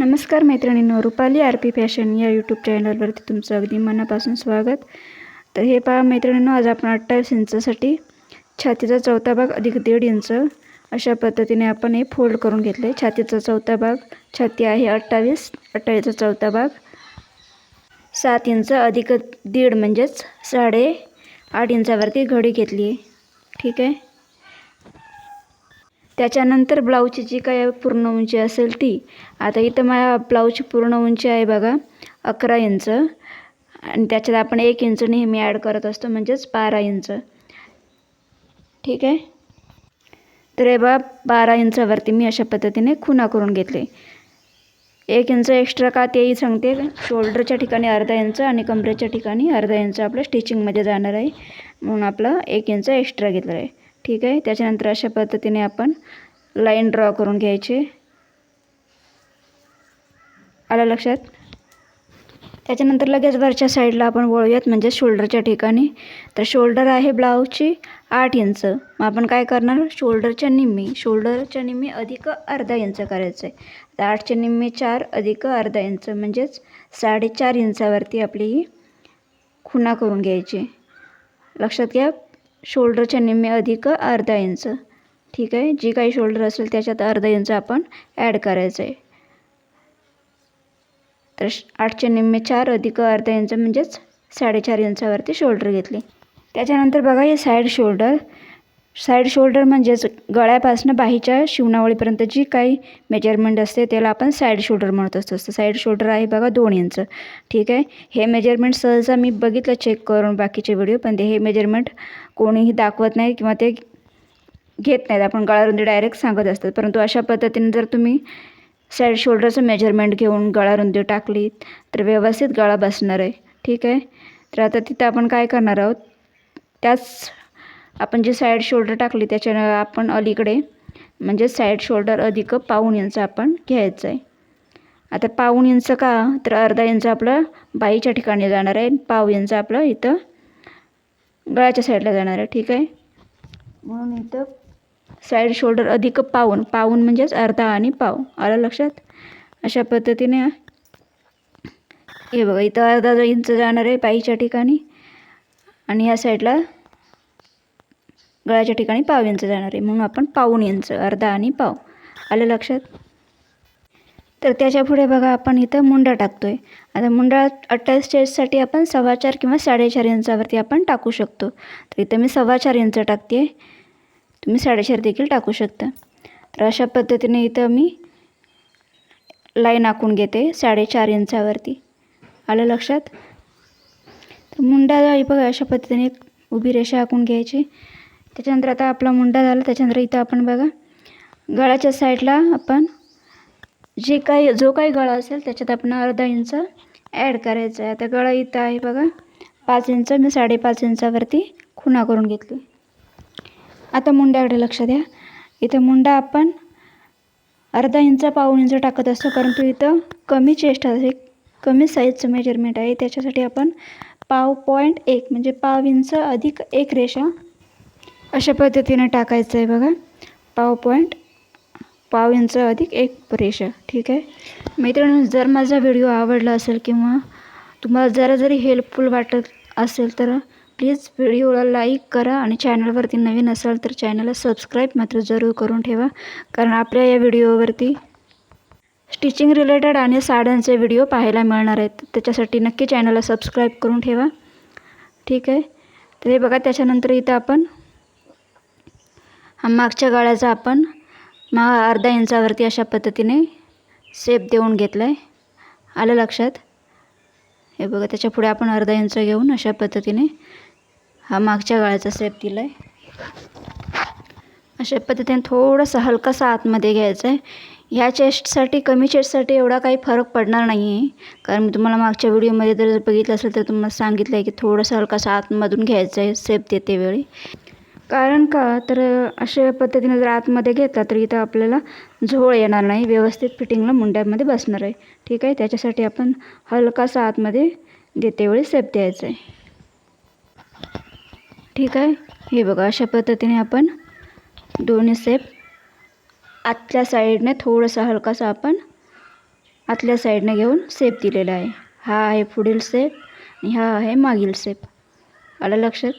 नमस्कार मैत्रिणींनो, Rupali RP. Fashion या यूट्यूब चॅनलवरती तुमचं अगदी मनापासून स्वागत. तर हे पहा मैत्रिणींनो, आज आपण 28 इंचासाठी छातीचा चौथा भाग अधिक 1.5 इंच अशा पद्धतीने आपण हे फोल्ड करून घेतलं आहे. छातीचा चौथा भाग, छाती आहे 28, 28चा चौथा भाग 7 इंच अधिक 1.5 म्हणजेच 8.5 इंचावरती घडी घेतली आहे. ठीक आहे. त्याच्यानंतर ब्लाऊजची जी काय पूर्ण उंची असेल ती, आता इथं माझ्या ब्लाऊजची पूर्ण उंची आहे बघा 11 इंच आणि त्याच्यात आपण 1 इंच नेहमी ॲड करत असतो म्हणजेच 12 इंच. ठीक आहे. तर हे बघा 12 इंचावरती मी अशा पद्धतीने खुणा करून घेतले. 1 इंच एक्स्ट्रा का तेही सांगते. शोल्डरच्या ठिकाणी अर्धा इंच आणि कमरेच्या ठिकाणी अर्धा इंच आपलं स्टिचिंगमध्ये जाणार आहे, म्हणून आपलं 1 इंच एक्स्ट्रा घेतलं आहे. ठीक आहे. त्याच्यानंतर अशा पद्धतीने आपण लाईन ड्रॉ करून घ्यायचे. आलं लक्षात. त्याच्यानंतर लगेच वरच्या साईडला आपण वळूयात म्हणजे शोल्डरच्या ठिकाणी. तर शोल्डर आहे ब्लाऊजची 8 इंच. मग आपण काय करणार, शोल्डरच्या निम्मी अधिक अर्धा इंच करायचं आहे. तर 8च्या निम्मे 4 अधिक अर्धा इंच म्हणजेच 4.5 इंचावरती आपली ही खुणा करून घ्यायची. लक्षात घ्या, शोल्डरच्या निम्मे अधिक अर्धा इंच. ठीक आहे. जी काही शोल्डर असेल त्याच्यात अर्धा इंच आपण ॲड करायचं आहे. तर 8च्या निम्मे 4 अधिक अर्धा इंच म्हणजेच 4.5 इंचावरती शोल्डर घेतले. त्याच्यानंतर बघा हे साईड शोल्डर म्हणजेच गळ्यापासून बाहीच्या शिवणावळीपर्यंत जी काही मेजरमेंट असते त्याला आपण साईड शोल्डर म्हणत असतो. साईड शोल्डर आहे बघा 2 इंच. ठीक आहे. हे मेजरमेंट सहसा मी बघितलं चेक करून बाकीचे व्हिडिओ, पण हे मेजरमेंट कोणीही दाखवत नाही किंवा ते घेत नाहीत. आपण गळारुंदी डायरेक्ट सांगत असतात. परंतु अशा पद्धतीने जर तुम्ही साईड शोल्डरचं मेजरमेंट घेऊन गळारुंदी टाकली तर व्यवस्थित गळा बसणार आहे. ठीक आहे. तर आता तिथं आपण काय करणार आहोत, त्याच आपण जे साईड शोल्डर टाकली त्याच्या आपण अलीकडे म्हणजे साईड शोल्डर अधिक पाऊण इंच आपण घ्यायचं आहे. आता पाऊण इंच का, तर अर्धा इंच आपलं बाहीच्या ठिकाणी जाणार आहे, पाव इंच आपलं इथं गळ्याच्या साईडला जाणार आहे. ठीक आहे. म्हणून इथं साईड शोल्डर अधिक पाऊण म्हणजेच अर्धा आणि पाव. आलं लक्षात. अशा पद्धतीने हे बघा इथं अर्धा इंच जाणार आहे बाहीच्या ठिकाणी आणि ह्या साईडला गळ्याच्या ठिकाणी पाव इंच जाणार आहे, म्हणून आपण पाऊण इंच, अर्धा आणि पाव. आलं लक्षात. तर त्याच्या पुढे बघा आपण इथं मुंडा टाकतोय. आता मुंडा 28 स्टेजसाठी आपण 4.25 किंवा 4.5 इंचावरती आपण टाकू शकतो. तर इथं मी 4.25 इंच टाकते, तुम्ही 4.5 देखील टाकू शकता. तर अशा पद्धतीने इथं मी लाईन आखून घेते 4.5 इंचावरती. आलं लक्षात. तर मुंडा बघा अशा पद्धतीने एक उभी रेषा आखून घ्यायची. त्याच्यानंतर आता आपला मुंडा झाला. त्याच्यानंतर इथं आपण बघा गळ्याच्या साईडला आपण जो काही गळा असेल त्याच्यात आपण अर्धा इंच ॲड करायचं आहे. आता गळा इथं आहे बघा 5 इंच, मी 5.5 इंचावरती खुणा करून घेतली. आता मुंड्याकडे लक्ष द्या. इथं मुंडा आपण अर्धा इंच पाऊण इंच टाकत असतो, परंतु इथं कमी चेस्ट आहे, कमी साईजचं मेजरमेंट आहे, त्याच्यासाठी आपण 1.5 म्हणजे पाव इंच अधिक 1 रेषा अशा पद्धतीने टाकायचं आहे बघा. पाव इंच अधिक 1 रेषा. ठीक आहे. मित्रांनो, जर माझा व्हिडिओ आवडला असेल किंवा तुम्हाला जरी हेल्पफुल वाटत असेल तर प्लीज व्हिडिओला लाईक करा आणि चॅनलवरती नवीन असाल तर चॅनलला सबस्क्राईब मात्र जरूर करून ठेवा, कारण आपल्या या व्हिडिओवरती स्टिचिंग रिलेटेड आणि साड्यांचे व्हिडिओ पाहायला मिळणार आहेत. त्याच्यासाठी नक्की चॅनलला सबस्क्राईब करून ठेवा. ठीक आहे. तर हे बघा त्याच्यानंतर इथं आपण मागच्या गळ्याचा आपण अर्धा इंचावरती अशा पद्धतीने शेप देऊन घेतला आहे. आलं लक्षात. हे बघा त्याच्या पुढे आपण अर्धा इंच घेऊन अशा पद्धतीने हा मागच्या गळ्याचा शेप दिला आहे. अशा पद्धतीने थोडंसं हलकासा आतमध्ये घ्यायचं आहे. ह्या चेस्टसाठी, कमी चेस्टसाठी एवढा काही फरक पडणार नाही आहे, कारण मी तुम्हाला मागच्या व्हिडिओमध्ये जर बघितलं असेल तर तुम्हाला सांगितलं आहे की थोडंसं हलकासा आतमधून घ्यायचं आहे शेप देते वेळी. कारण का, तर अशा पद्धतीने जर आतमध्ये घेतला तर इथं आपल्याला झोळ येणार नाही, व्यवस्थित फिटिंगला मुंड्यामध्ये बसणार आहे. ठीक आहे. त्याच्यासाठी आपण हलकासा आतमध्ये देते वेळी शेप द्यायचा आहे. ठीक आहे. हे बघा अशा पद्धतीने आपण दोन्ही शेप आतल्या साईडने थोडंसं हलकासा आपण आतल्या साईडने घेऊन सेप दिलेला आहे. हा आहे पुढील सेप आणि हा आहे मागील सेप. आलं लक्षात?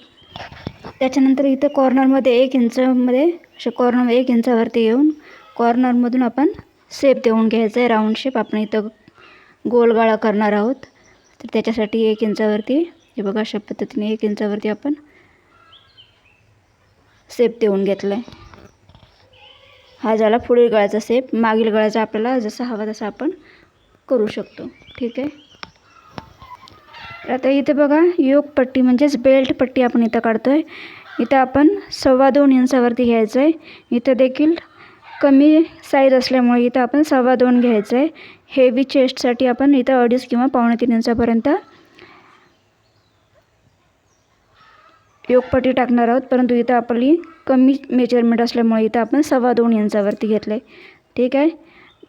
त्याच्यानंतर इथं कॉर्नरमध्ये 1 इंचमध्ये कॉर्नर 1 इंचावरती घेऊन कॉर्नरमधून आपण सेप देऊन घ्यायचा आहे. राऊंड शेप आपण इथं गोल गळा करणार आहोत, तर त्याच्यासाठी 1 इंचावरती हे बघा अशा पद्धतीने 1 इंचावरती आपण सेप देऊन घेतला आहे. हा झाला पुढील गळ्याचा सेप. मागील गळ्याचा आपल्याला जसा हवा तसा आपण करू शकतो. ठीक आहे. तर आता इथे बघा योक पट्टी म्हणजेच बेल्ट पट्टी आपण इथं काढतोय. इथं आपण 2.25 इंचावरती घ्यायचं आहे. इथं देखील कमी साईज असल्यामुळे इथं आपण 2.25 घ्यायचं आहे. हेवी चेस्टसाठी आपण इथं 2.5 किंवा 2.25 इंचापर्यंत योकपट्टी टाकणार आहोत, परंतु इथं आपली कमी मेजरमेंट असल्यामुळे इथं आपण 2.25 इंचावरती घेतलं आहे. ठीक आहे.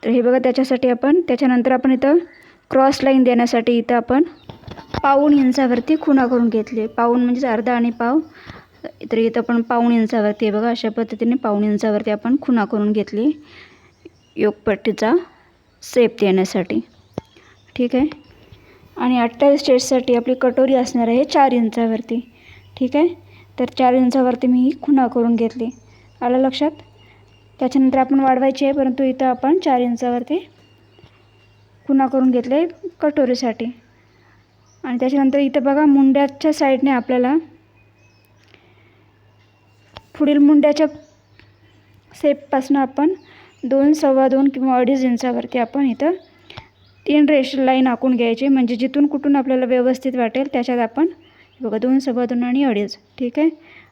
तर हे बघा त्याच्यासाठी आपण त्याच्यानंतर आपण इथं क्रॉस लाईन देण्यासाठी इथं आपण 1.25 इंचावरती खुणा करून घेतले. पाऊण म्हणजे अर्धा आणि पाव, तर इथं आपण 1.25 इंचावरती बघा अशा पद्धतीने 1.25 इंचावरती आपण खुणा करून घेतली योकपट्टीचा सेप देण्यासाठी. ठीक आहे. आणि 28 चेस्टसाठी आपली कटोरी असणार आहे 4 इंचावरती. ठीक आहे. तर 4 इंचावरती मी ही खुणा करून घेतली. आलं लक्षात? त्याच्यानंतर आपण वाढवायची आहे, परंतु इथं आपण 4 इंचावरती खुणा करून घेतले कटोरीसाठी. आणि त्याच्यानंतर इथं बघा मुंड्याच्या साईडने आपल्याला पुढील मुंड्याच्या सेपपासून आपण 2, 2.25 किंवा 2.5 इंचावरती आपण इथं 3 रेष लाईन आखून घ्यायची, म्हणजे जिथून कुठून आपल्याला व्यवस्थित वाटेल त्याच्यात आपण बघा 2, 2.25 आणि 2.5. ठीक आहे.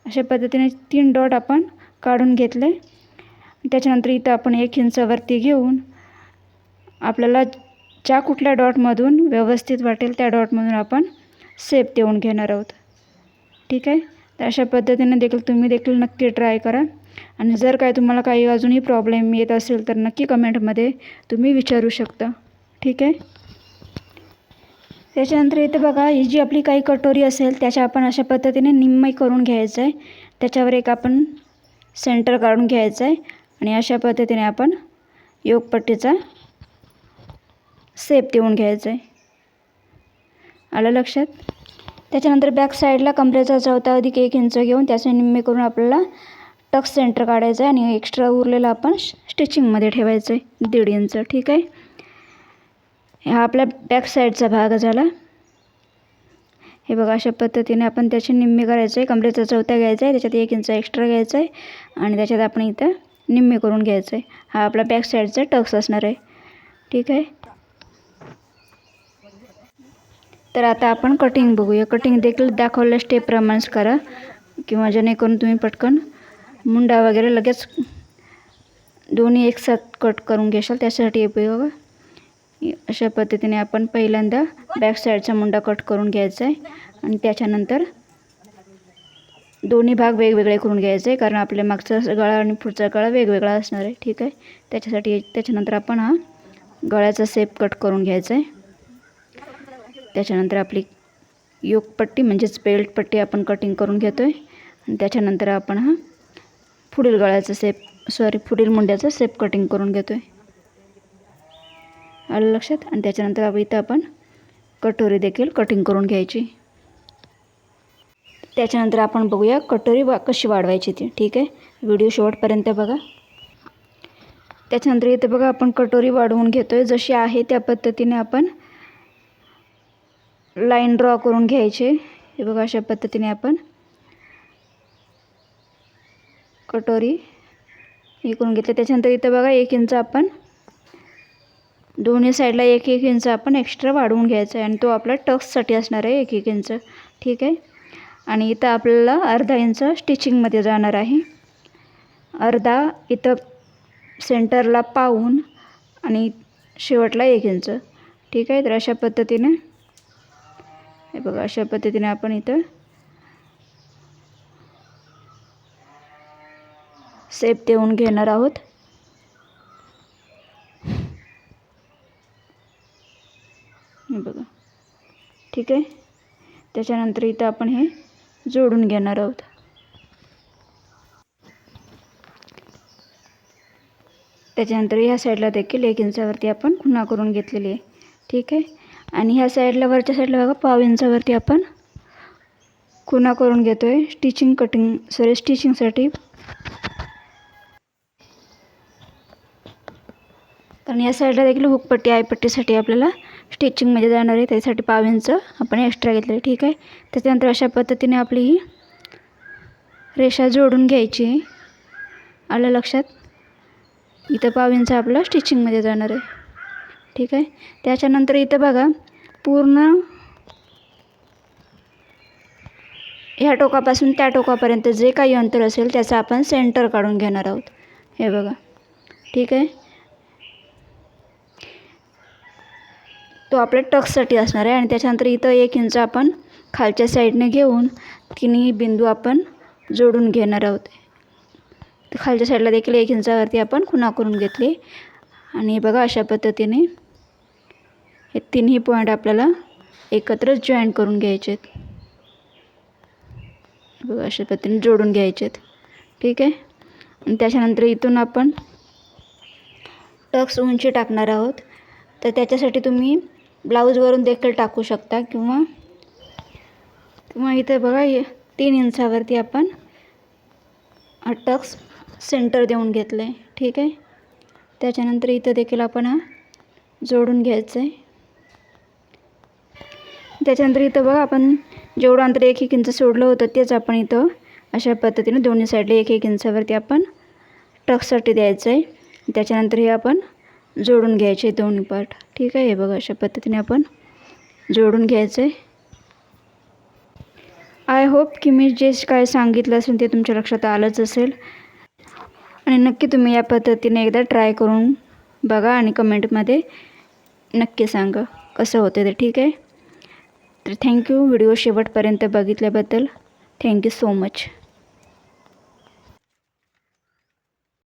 अशा पद्धतीने 3 डॉट आपण काढून घेतले. त्याच्यानंतर इथं आपण 1 इंचावरती घेऊन आपल्याला ज्या कुठल्या डॉटमधून व्यवस्थित वाटेल त्या डॉटमधून आपण सेप देऊन घेणार आहोत. ठीक आहे. तर अशा पद्धतीने देखील तुम्ही देखील नक्की ट्राय करा. आणि जर काय तुम्हाला काही अजूनही प्रॉब्लेम येत असेल तर नक्की कमेंटमध्ये तुम्ही विचारू शकता. ठीक आहे. त्याच्यानंतर इथं बघा ही जी आपली काही कटोरी असेल त्याच्या आपण अशा पद्धतीने निम्मी करून घ्यायचं आहे. त्याच्यावर एक आपण सेंटर काढून घ्यायचं आहे आणि अशा पद्धतीने आपण योकपट्टीचा सेप देऊन घ्यायचं आहे. आलं लक्षात? त्याच्यानंतर बॅक साईडला कमरेचा 1/4 अधिक 1 इंच घेऊन त्याचे निम्मे करून आपल्याला टक्स सेंटर काढायचं आहे आणि एक्स्ट्रा उरलेला आपण स्टिचिंगमध्ये ठेवायचं आहे 1.5 इंच. ठीक आहे. हा आपला बॅक साईडचा भाग झाला. हे बघा अशा पद्धतीने आपण त्याचे निम्मे करायचे आहे. कमरेचा 1/4 घ्यायचा आहे, त्याच्यात 1 इंच एक्स्ट्रा घ्यायचा आहे आणि त्याच्यात आपण इथं निम्मे करून घ्यायचं आहे. हा आपला बॅक साईडचा टक्स असणार आहे. ठीक आहे. तर आता आपण कटिंग बघूया. कटिंग देखील दाखवलेल्या स्टेपप्रमाणेच करा, किंवा जेणेकरून तुम्ही पटकन मुंडा वगैरे लगेच दोन्ही एकसाथ कट करून घेशाल. त्यासाठी बघा अशा पद्धतीने आपण पहिल्यांदा बॅक साईडचा मुंडा कट करून घ्यायचा आहे आणि त्याच्यानंतर दोन्ही भाग वेगवेगळे करून घ्यायचे, कारण आपल्या मागचा गळा आणि पुढचा गळा वेगवेगळा असणार आहे. ठीक आहे. त्याच्यानंतर आपण हा गळ्याचा सेप कट करून घ्यायचा आहे. त्याच्यानंतर आपली योकपट्टी म्हणजेच बेल्ट पट्टी आपण कटिंग करून घेतो आहे आणि त्याच्यानंतर आपण हा पुढील गळ्याचा पुढील मुंड्याचा सेप कटिंग करून घेतो आहे. आलं लक्षात? आणि त्याच्यानंतर इथं आपण कटोरी देखील कटिंग करून घ्यायची. त्याच्यानंतर आपण बघूया कटोरी कशी वाढवायची ती. ठीक आहे. व्हिडिओ शेवटपर्यंत बघा. त्याच्यानंतर इथं बघा आपण कटोरी वाढवून घेतो आहे. जशी आहे त्या पद्धतीने आपण लाईन ड्रॉ करून घ्यायचे. हे बघा अशा पद्धतीने आपण कटोरी हे करून घेतले. त्याच्यानंतर इथं बघा 1 इंच आपण दोन्ही साईडला 1-1 इंच आपण एक्स्ट्रा वाढवून घ्यायचा आहे आणि तो आपला टक्ससाठी असणार आहे 1-1 इंच. ठीक आहे. आणि इथं आपल्याला अर्धा इंच स्टिचिंगमध्ये जाणार आहे. अर्धा इथं सेंटरला पाऊण आणि शेवटला 1 इंच. ठीक आहे. तर अशा पद्धतीने हे बघा अशा पद्धतीने आपण इथं सेप देऊन घेणार आहोत. हे बघा. ठीक आहे. त्याच्यानंतर इथं आपण हे जोडून घेणार आहोत. त्याच्यानंतर ह्या साईडला देखील 1 इंचावरती आपण खुणा करून घेतलेली आहे. ठीक आहे. आणि ह्या साईडला वरच्या साईडला बघा पाव इंचावरती आपण खुणा करून घेतो आहे स्टिचिंगसाठी. कारण या साईडला देखील हुकपट्टी आयपट्टीसाठी आपल्याला स्टिचिंगमध्ये जाणार आहे, त्यासाठी पाव इंच आपण एक्स्ट्रा घेतले. ठीक आहे. त्याच्यानंतर अशा पद्धतीने आपली ही रेषा जोडून घ्यायची आहे. आलं लक्षात? इथं पाव इंच आपलं स्टिचिंगमध्ये जाणार आहे. ठीक आहे. त्याच्यानंतर इथं बघा पूर्ण ह्या टोकापासून त्या टोकापर्यंत जे काही अंतर असेल त्याचं आपण सेंटर काढून घेणार आहोत. हे बघा. ठीक आहे. तो आपल्या टक्ससाठी असणार आहे. आणि त्याच्यानंतर इथं 1 इंच आपण खालच्या साईडने घेऊन तिन्ही बिंदू आपण जोडून घेणार आहोत. खालच्या साईडला देखील 1 इंचावरती आपण खुणा करून घेतली. आणि बघा अशा पद्धतीने हे तिन्ही पॉईंट आपल्याला एकत्र जॉईंट करून घ्यायचे आहेत. बघा अशा पद्धतीने जोडून घ्यायचे आहेत. ठीक आहे. आणि त्याच्यानंतर इथून आपण टक्स उंची टाकणार आहोत. तर त्याच्यासाठी तुम्ही ब्लाऊजवरून देखील टाकू शकता किंवा इथं बघा 3 इंचावरती आपण हा टक्स सेंटर देऊन घेतलं आहे. ठीक आहे. त्याच्यानंतर इथं देखील आपण हा जोडून घ्यायचं आहे. त्याच्यानंतर इथं बघा आपण जेवढं अंतर 1-1 इंच सोडलं होतं तेच आपण इथं अशा पद्धतीने दोन्ही साईडला 1-1 इंचावरती आपण टक्ससाठी द्यायचं आहे. त्याच्यानंतर हे आपण जोडून घ्यायचे दोन्ही पार्ट. ठीक आहे. हे बघा अशा पद्धतीने आपण जोडून घ्यायचं आहे. आय होप की मी जे काय सांगितलं असेल ते तुमच्या लक्षात आलंच असेल. आणि नक्की तुम्ही या पद्धतीने एकदा ट्राय करून बघा आणि कमेंटमध्ये नक्की सांगा कसं होतं ते. ठीक आहे. तर थँक्यू व्हिडिओ शेवटपर्यंत बघितल्याबद्दल. Thank you so much.